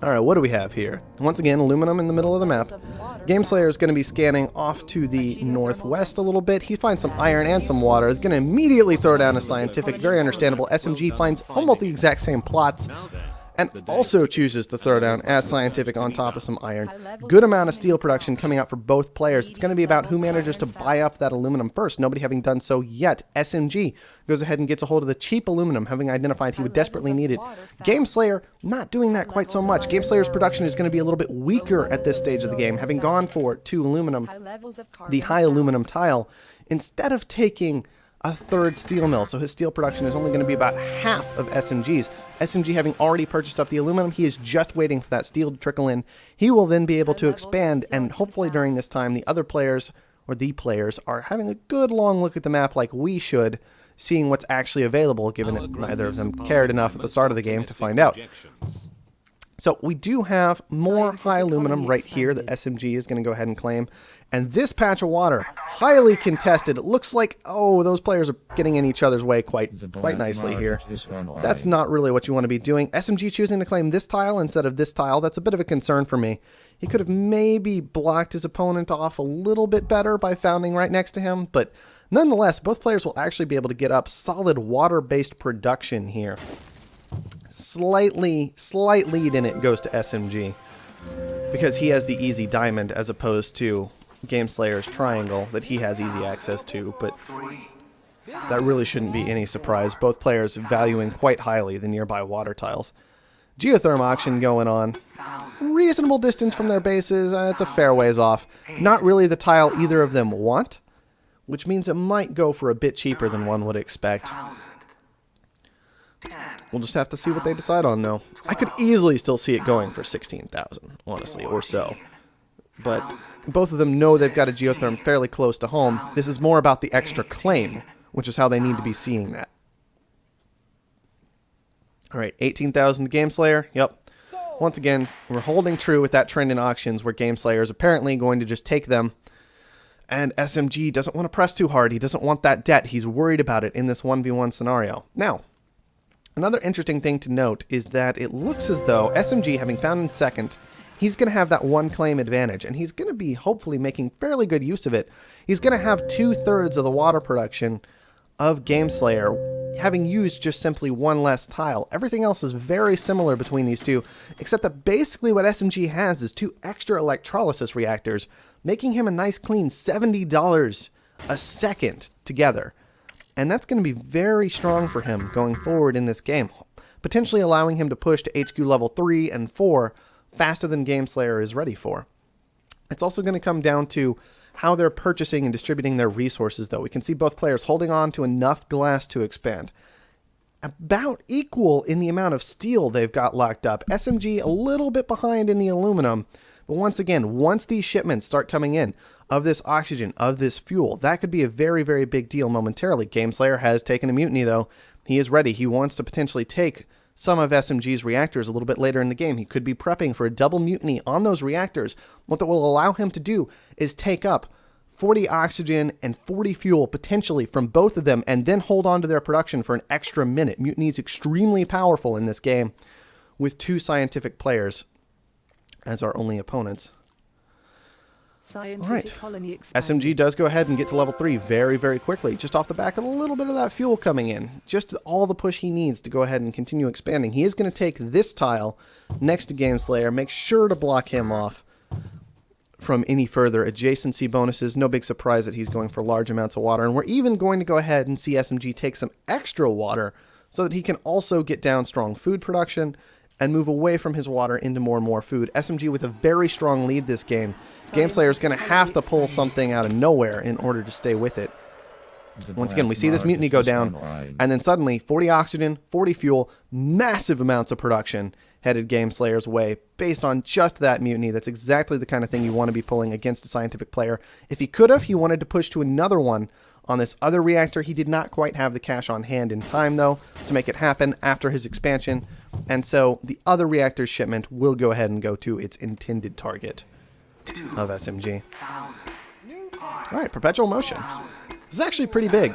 Alright, what do we have here? Once again, aluminum in the middle of the map. Gameslayer is going to be scanning off to the northwest a little bit. He finds some iron and some water. He's going to immediately throw down a scientific. Very understandable. SMG finds almost the exact same plots. And also chooses to throw down as scientific on top of some iron. Good amount of steel production coming out for both players. It's going to be about who manages to buy up that aluminum first. Nobody having done so yet. SMG goes ahead and gets a hold of the cheap aluminum, having identified he would desperately need it. Gameslayer not doing that quite so much. Gameslayer's production is going to be a little bit weaker at this stage of the game, having gone for 2 aluminum, the high aluminum tile, instead of taking a third steel mill, so his steel production is only going to be about half of SMG's. SMG having already purchased up the aluminum, he is just waiting for that steel to trickle in. He will then be able to expand, and hopefully during this time the other players, or the players, are having a good long look at the map like we should, seeing what's actually available, given that neither of them cared enough at the start of the game to find out. So we do have more high aluminum right here that SMG is going to go ahead and claim. And this patch of water, highly contested. It looks like, oh, those players are getting in each other's way quite nicely here. That's not really what you want to be doing. SMG choosing to claim this tile instead of this tile, that's a bit of a concern for me. He could have maybe blocked his opponent off a little bit better by founding right next to him, but nonetheless, both players will actually be able to get up solid water-based production here. Slight lead in it goes to SMG because he has the easy diamond as opposed to Gameslayer's triangle that he has easy access to, but that really shouldn't be any surprise. Both players valuing quite highly the nearby water tiles. Geotherm auction going on. Reasonable distance from their bases. It's a fair ways off. Not really the tile either of them want, which means it might go for a bit cheaper than one would expect. We'll just have to see what they decide on, though. I could easily still see it going for 16,000, honestly, or so. But both of them know they've got a geotherm fairly close to home. This is more about the extra claim, which is how they need to be seeing that. Alright, 18,000 to Gameslayer. Yep. Once again, we're holding true with that trend in auctions where Gameslayer is apparently going to just take them. And SMG doesn't want to press too hard. He doesn't want that debt. He's worried about it in this 1v1 scenario. Now, another interesting thing to note is that it looks as though SMG, having found in second, he's going to have that one claim advantage, and he's going to be hopefully making fairly good use of it. He's going to have 2/3 of the water production of Gameslayer, having used just simply one less tile. Everything else is very similar between these two, except that basically what SMG has is 2 extra electrolysis reactors, making him a nice clean $70 a second together. And that's going to be very strong for him going forward in this game, potentially allowing him to push to HQ level 3 and 4 faster than Gameslayer is ready for. It's also going to come down to how they're purchasing and distributing their resources, though. We can see both players holding on to enough glass to expand. About equal in the amount of steel they've got locked up. SMG a little bit behind in the aluminum, but once again, once these shipments start coming in of this oxygen, of this fuel, that could be a very, very big deal momentarily. Gameslayer has taken a mutiny, though. He is ready. He wants to potentially take some of SMG's reactors a little bit later in the game. He could be prepping for a double mutiny on those reactors. What that will allow him to do is take up 40 oxygen and 40 fuel potentially from both of them and then hold on to their production for an extra minute. Mutiny is extremely powerful in this game with 2 scientific players as our only opponents. Alright, SMG does go ahead and get to level 3 very, very quickly, just off the back of a little bit of that fuel coming in. Just all the push he needs to go ahead and continue expanding. He is going to take this tile next to Gameslayer, make sure to block him off from any further adjacency bonuses. No big surprise that he's going for large amounts of water, and we're even going to go ahead and see SMG take some extra water so that he can also get down strong food production and move away from his water into more and more food. SMG with a very strong lead this game. Gameslayer is going to have to pull something out of nowhere in order to stay with it. Once again, we see this mutiny go down, and then suddenly 40 oxygen, 40 fuel, massive amounts of production headed Gameslayer's way based on just that mutiny. That's exactly the kind of thing you want to be pulling against a scientific player. If he could have, he wanted to push to another one on this other reactor. He did not quite have the cash on hand in time, though, to make it happen after his expansion. And so the other reactor's shipment will go ahead and go to its intended target of SMG. Alright, perpetual motion. This is actually pretty big.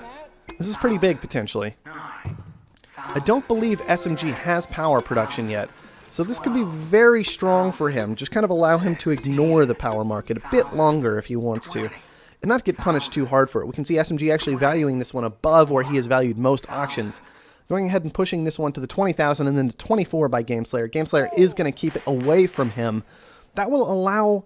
This is pretty big, potentially. I don't believe SMG has power production yet. So this could be very strong for him. Just kind of allow him to ignore the power market a bit longer if he wants to, and not get punished too hard for it. We can see SMG actually valuing this one above where he has valued most auctions. Going ahead and pushing this one to the 20,000 and then to 24 by Gameslayer. Gameslayer is going to keep it away from him. That will allow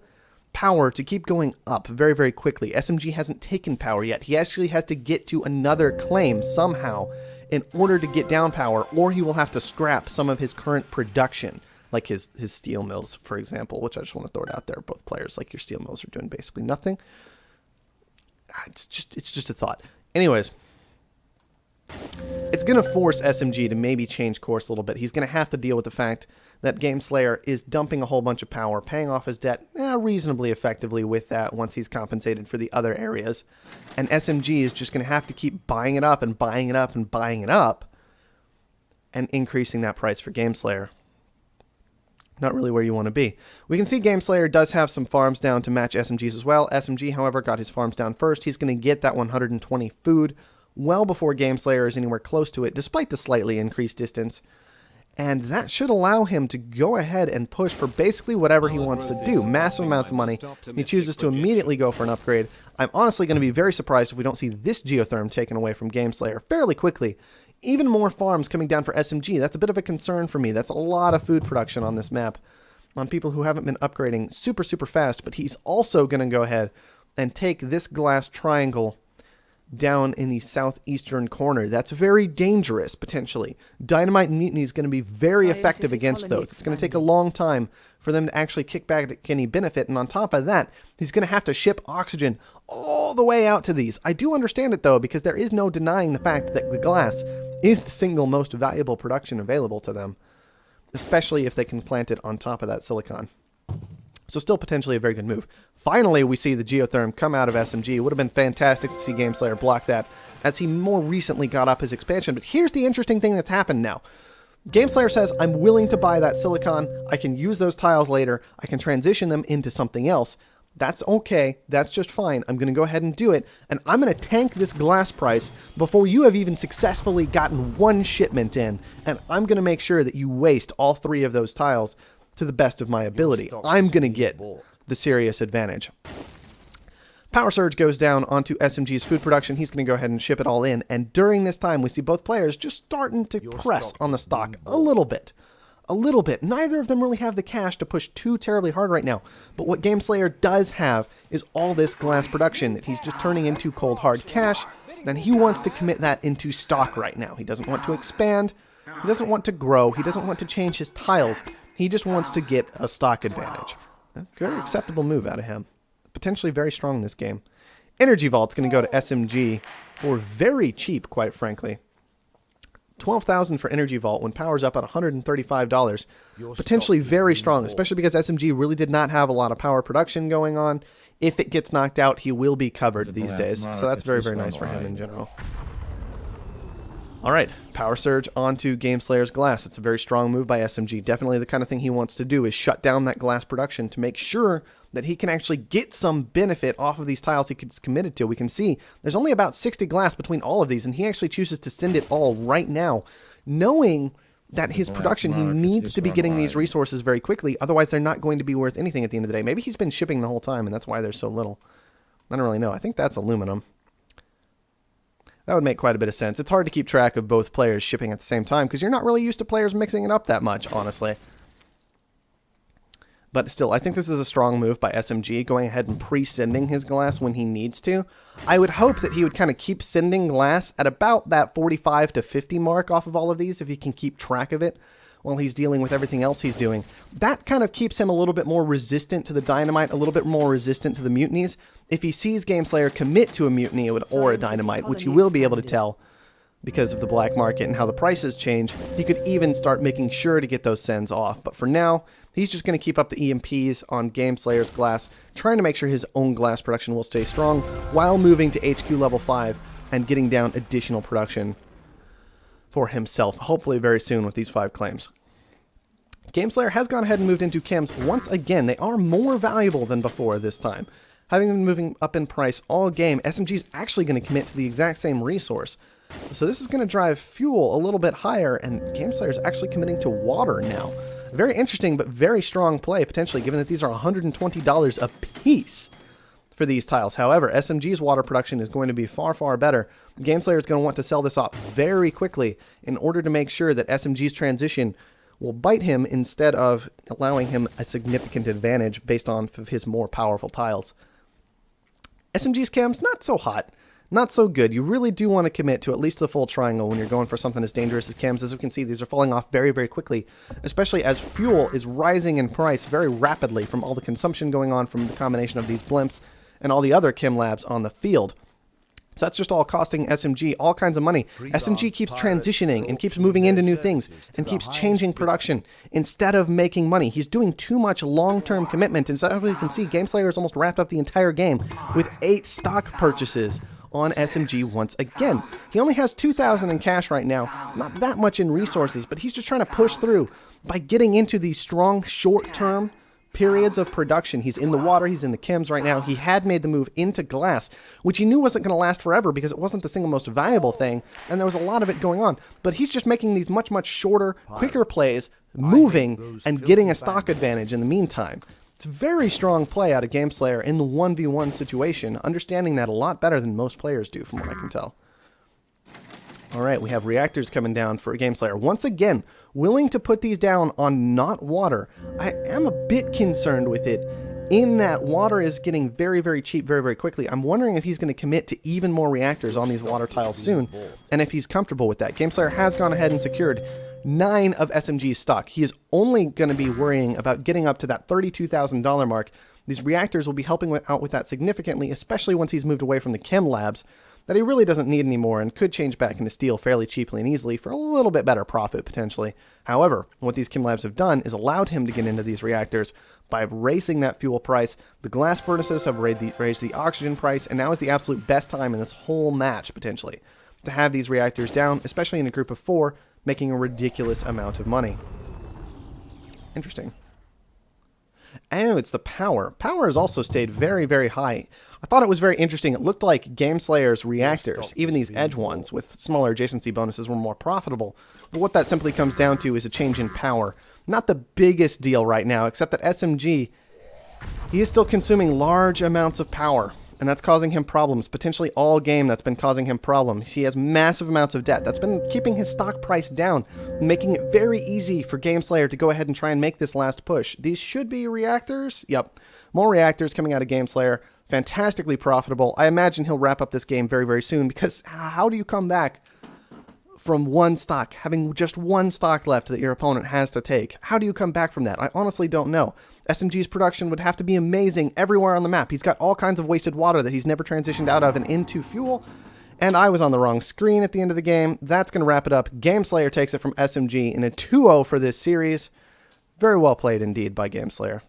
power to keep going up very, very quickly. SMG hasn't taken power yet. He actually has to get to another claim somehow in order to get down power, or he will have to scrap some of his current production, like his steel mills, for example, which I just want to throw it out there. Both players, like your steel mills, are doing basically nothing. It's just a thought. Anyways, it's going to force SMG to maybe change course a little bit. He's going to have to deal with the fact that Gameslayer is dumping a whole bunch of power, paying off his debt reasonably effectively with that once he's compensated for the other areas. And SMG is just going to have to keep buying it up and buying it up and buying it up and increasing that price for Gameslayer. Not really where you want to be. We can see Gameslayer does have some farms down to match SMG's as well. SMG, however, got his farms down first. He's going to get that 120 food well before Gameslayer is anywhere close to it, despite the slightly increased distance. And that should allow him to go ahead and push for basically whatever he wants to do. Massive amounts of money. He chooses to immediately go for an upgrade. I'm honestly going to be very surprised if we don't see this geotherm taken away from Gameslayer fairly quickly. Even more farms coming down for SMG. That's a bit of a concern for me. That's a lot of food production on this map on people who haven't been upgrading super, super fast. But he's also going to go ahead and take this glass triangle down in the southeastern corner. That's very dangerous, potentially. Dynamite and Mutiny is going to be very effective against those. It's going to take a long time for them to actually kick back any benefit, and on top of that, he's going to have to ship oxygen all the way out to these. I do understand it, though, because there is no denying the fact that the glass is the single most valuable production available to them, especially if they can plant it on top of that silicon. So still potentially a very good move. Finally, we see the geotherm come out of SMG. It would have been fantastic to see Gameslayer block that as he more recently got up his expansion. But here's the interesting thing that's happened now. Gameslayer says, I'm willing to buy that silicon. I can use those tiles later. I can transition them into something else. That's okay. That's just fine. I'm going to go ahead and do it. And I'm going to tank this glass price before you have even successfully gotten one shipment in. And I'm going to make sure that you waste all 3 of those tiles to the best of my ability. I'm going to get the serious advantage. Power surge goes down onto SMG's food production. He's going to go ahead and ship it all in. And during this time, we see both players just starting to press on the stock a little bit. A little bit. Neither of them really have the cash to push too terribly hard right now. But what Gameslayer does have is all this glass production that he's just turning into cold hard cash. And he wants to commit that into stock right now. He doesn't want to expand. He doesn't want to grow. He doesn't want to change his tiles. He just wants to get a stock advantage. A very acceptable move out of him. Potentially very strong in this game. Energy Vault's going to go to SMG for very cheap, quite frankly. $12,000 for Energy Vault when power's up at $135. Potentially very strong, especially because SMG really did not have a lot of power production going on. If it gets knocked out, he will be covered these days. So that's very, very nice for him in general. Alright, Power Surge onto Gameslayer's glass. It's a very strong move by SMG. Definitely the kind of thing he wants to do is shut down that glass production to make sure that he can actually get some benefit off of these tiles he gets committed to. We can see there's only about 60 glass between all of these, and he actually chooses to send it all right now, knowing that his production, he needs to be getting these resources very quickly, otherwise they're not going to be worth anything at the end of the day. Maybe he's been shipping the whole time, and that's why there's so little. I don't really know. I think that's aluminum. That would make quite a bit of sense. It's hard to keep track of both players shipping at the same time because you're not really used to players mixing it up that much, honestly. But still, I think this is a strong move by SMG, going ahead and pre-sending his glass when he needs to. I would hope that he would kind of keep sending glass at about that 45 to 50 mark off of all of these, if he can keep track of it while he's dealing with everything else he's doing. That kind of keeps him a little bit more resistant to the dynamite, a little bit more resistant to the mutinies. If he sees Gameslayer commit to a mutiny or a dynamite, which he will be able to tell because of the black market and how the prices change, he could even start making sure to get those sends off. But for now, he's just going to keep up the EMPs on Gameslayer's glass, trying to make sure his own glass production will stay strong while moving to HQ level 5 and getting down additional production for himself, hopefully very soon with these 5 claims. Gameslayer has gone ahead and moved into chems once again. They are more valuable than before this time. Having been moving up in price all game, SMG is actually going to commit to the exact same resource. So this is going to drive fuel a little bit higher, and Gameslayer is actually committing to water now. Very interesting, but very strong play, potentially, given that these are $120 a piece for these tiles. However, SMG's water production is going to be far, far better. Gameslayer is going to want to sell this off very quickly in order to make sure that SMG's transition will bite him instead of allowing him a significant advantage based on his more powerful tiles. SMG's chems, not so hot. Not so good. You really do want to commit to at least the full triangle when you're going for something as dangerous as chems. As we can see, these are falling off very, very quickly, especially as fuel is rising in price very rapidly from all the consumption going on from the combination of these blimps and all the other chem labs on the field. So that's just all costing SMG all kinds of money. SMG keeps transitioning and keeps moving into new things and keeps changing production instead of making money. He's doing too much long-term commitment. Instead of, you can see, Gameslayer has almost wrapped up the entire game with 8 stock purchases on SMG once again. He only has 2,000 in cash right now, not that much in resources, but he's just trying to push through by getting into these strong short-term periods of production. He's in the water, he's in the chems right now. He had made the move into glass, which he knew wasn't going to last forever because it wasn't the single most valuable thing, and there was a lot of it going on. But he's just making these much, much shorter, quicker plays, moving and getting a stock advantage in the meantime. It's a very strong play out of Gameslayer in the 1v1 situation, understanding that a lot better than most players do, from what I can tell. Alright, we have reactors coming down for Gameslayer. Once again, willing to put these down on not water. I am a bit concerned with it, in that water is getting very, very cheap very, very quickly. I'm wondering if he's going to commit to even more reactors on these water tiles soon, and if he's comfortable with that. Gameslayer has gone ahead and secured 9 of SMG's stock. He is only going to be worrying about getting up to that $32,000 mark. These reactors will be helping out with that significantly, especially once he's moved away from the chem labs that he really doesn't need anymore and could change back into steel fairly cheaply and easily for a little bit better profit potentially. However, what these chem labs have done is allowed him to get into these reactors by raising that fuel price. The glass furnaces have raised the oxygen price, and now is the absolute best time in this whole match potentially to have these reactors down, especially in a group of 4, making a ridiculous amount of money. Interesting. Oh, it's the power. Power has also stayed very, very high. I thought it was very interesting. It looked like Gameslayer's reactors, even these edge ones with smaller adjacency bonuses, were more profitable. But what that simply comes down to is a change in power. Not the biggest deal right now, except that SMG, he is still consuming large amounts of power, and that's causing him problems. Potentially all game that's been causing him problems. He has massive amounts of debt. That's been keeping his stock price down, making it very easy for Gameslayer to go ahead and try and make this last push. These should be reactors. Yep. More reactors coming out of Gameslayer. Fantastically profitable. I imagine he'll wrap up this game very, very soon, because how do you come back from one stock, having just one stock left that your opponent has to take? How do you come back from that? I honestly don't know. SMG's production would have to be amazing everywhere on the map. He's got all kinds of wasted water that he's never transitioned out of and into fuel. And I was on the wrong screen at the end of the game. That's going to wrap it up. Gameslayer takes it from SMG in a 2-0 for this series. Very well played indeed by Gameslayer.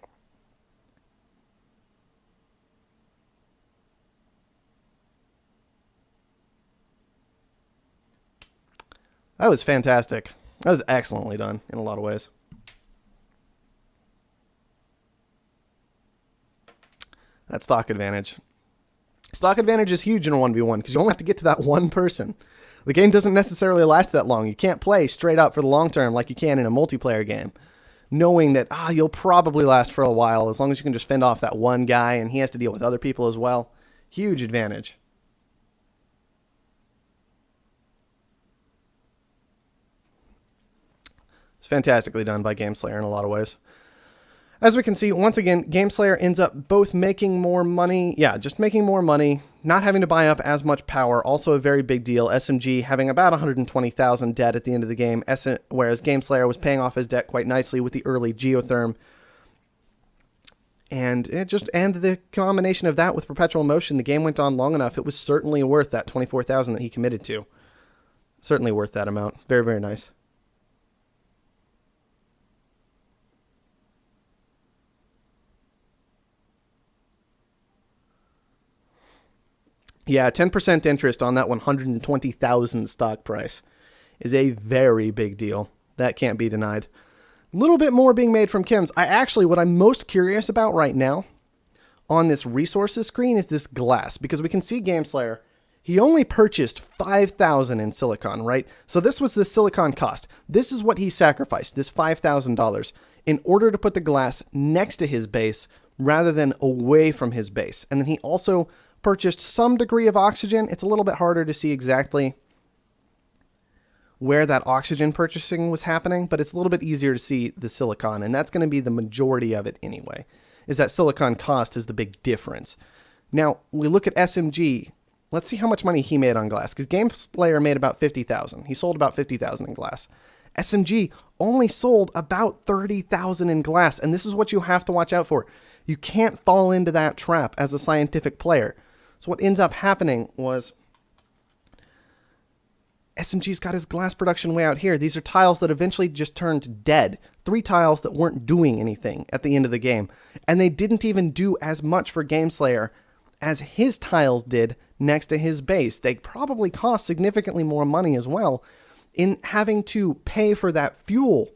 That was fantastic. That was excellently done in a lot of ways. That stock advantage. Stock advantage is huge in a 1v1 because you only have to get to that one person. The game doesn't necessarily last that long. You can't play straight up for the long term like you can in a multiplayer game, knowing that you'll probably last for a while as long as you can just fend off that one guy and he has to deal with other people as well. Huge advantage. It's fantastically done by Gameslayer in a lot of ways. As we can see, once again, Gameslayer ends up both making more money, just making more money, not having to buy up as much power, also a very big deal. SMG having about 120,000 debt at the end of the game, whereas Gameslayer was paying off his debt quite nicely with the early geotherm. And the combination of that with perpetual motion, the game went on long enough, it was certainly worth that 24,000 that he committed to. Certainly worth that amount. Very, very nice. Yeah, 10% interest on that 120,000 stock price is a very big deal. That can't be denied. A little bit more being made from chems. What I'm most curious about right now on this resources screen is this glass, because we can see Gameslayer He only purchased 5,000 in silicon, right? So this was the silicon cost. This is what he sacrificed, this $5,000, in order to put the glass next to his base rather than away from his base. And then he also purchased some degree of oxygen. It's a little bit harder to see exactly where that oxygen purchasing was happening, but it's a little bit easier to see the silicon, and that's going to be the majority of it anyway, is that silicon cost is the big difference. Now, we look at SMG. Let's see how much money he made on glass, because Gameslayer made about 50,000. He sold about 50,000 in glass. SMG only sold about 30,000 in glass, and this is what you have to watch out for. You can't fall into that trap as a scientific player. So what ends up happening was SMG's got his glass production way out here. These are tiles that eventually just turned dead. 3 tiles that weren't doing anything at the end of the game. And they didn't even do as much for Gameslayer as his tiles did next to his base. They probably cost significantly more money as well in having to pay for that fuel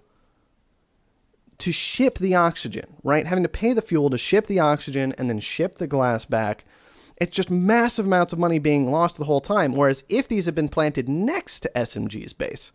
to ship the oxygen, right? Having to pay the fuel to ship the oxygen and then ship the glass back. It's just massive amounts of money being lost the whole time. Whereas if these had been planted next to SMG's base,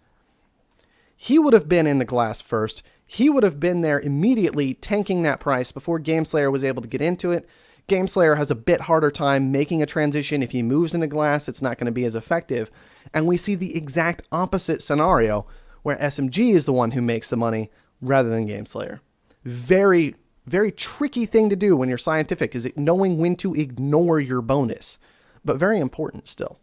he would have been in the glass first. He would have been there immediately tanking that price before Gameslayer was able to get into it. Gameslayer has a bit harder time making a transition. If he moves into glass, it's not going to be as effective. And we see the exact opposite scenario where SMG is the one who makes the money rather than Gameslayer. Very, very tricky thing to do when you're scientific, is knowing when to ignore your bonus, but very important still.